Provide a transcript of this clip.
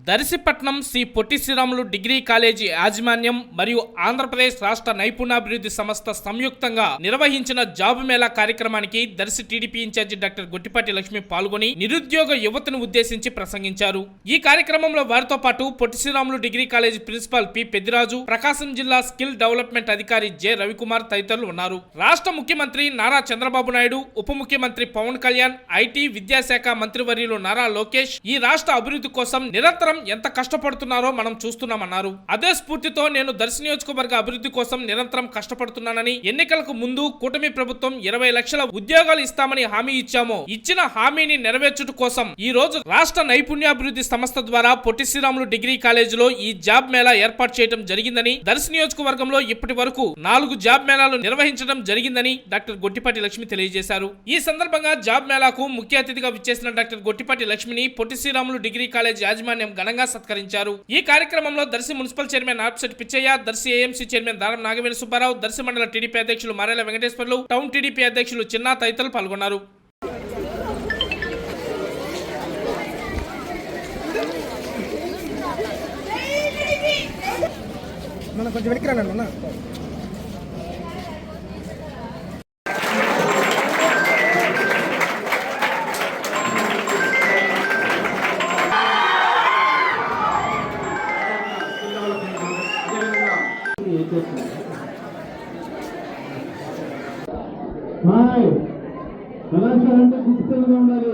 దర్శిపట్నం శ్రీ పొట్టి Sriramulu degree college యాజమాన్యం మరియు ఆంధ్రప్రదేశ్ రాష్ట్ర నైపుణ్యాభివృద్ధి సంస్థ సంయుక్తంగా నిర్వహించిన జాబ్ మేళా కార్యక్రమానికి Darsi TDP incharge doctor Gottipati Lakshmi పాల్గొని నిరుద్యోగ యువతను ఉద్దేశించి ప్రసంగించారు. ఈ కార్యక్రమంలో వారితో పాటు Potti Sriramulu degree college principal P Peddiraju, Prakasam జిల్లా స్కిల్ డెవలప్మెంట్ అధికారి జె రవికుమార్ తదితరులు ఉన్నారు. రాష్ట్ర ముఖ్యమంత్రి నారా చంద్రబాబు నాయుడు, ఉప ముఖ్యమంత్రి పవన్ కళ్యాణ్, ఐటీ విద్యాశాఖ మంత్రివర్యులు నారా లోకేష్ ఈ రాష్ట్ర అభివృద్ధి కోసం నిరంతరం ఎంత కష్టపడుతున్నారో మనం చూస్తున్నామన్నారు. అదే స్ఫూర్తితో నేను దర్శి నియోజకవర్గ అభివృద్ధి కోసం నిరంతరం కష్టపడుతున్నానని, ఎన్నికలకు ముందు కూటమి ప్రభుత్వం 20 లక్షల ఉద్యోగాలు ఇస్తామని హామీ ఇచ్చామో, ఇచ్చిన హామీని నెరవేర్చుట కోసం ఈ రోజు రాష్ట్ర నైపుణ్యాభివృద్ధి సంస్థ ద్వారా పొట్టి శ్రీరాములు డిగ్రీ కాలేజీలో ఈ జాబ్ మేళా ఏర్పాటు చేయడం జరిగిందని, దర్శి నియోజకవర్గంలో ఇప్పటి వరకు 4 జాబ్ మేళాలు నిర్వహించడం జరిగిందని డాక్టర్ గొట్టిపాటి లక్ష్మి తెలియజేశారు. ఈ సందర్భంగా జాబ్ మేళాకు ముఖ్య అతిథిగా విచ్చేసిన డాక్టర్ గొట్టిపాటి లక్ష్మిని పొట్టి శ్రీరాములు డిగ్రీ కాలేజ్ యాజమాన్యం ఘనంగా సత్కరించారు. ఈ కార్యక్రమంలో Darsi municipal chairman Arpisetti Pichaiah, Darsi AMC chairman Daram Nagaveni Subbarao, Darsi మండల టీడీపీ అధ్యక్షులు మారేల వెంకటేశ్వర్లు, టౌన్ టీడీపీ అధ్యక్షులు చిన్నా తదితరులు పాల్గొన్నారు. కళాశాల అంటే డిజిటల్గా ఉండాలి.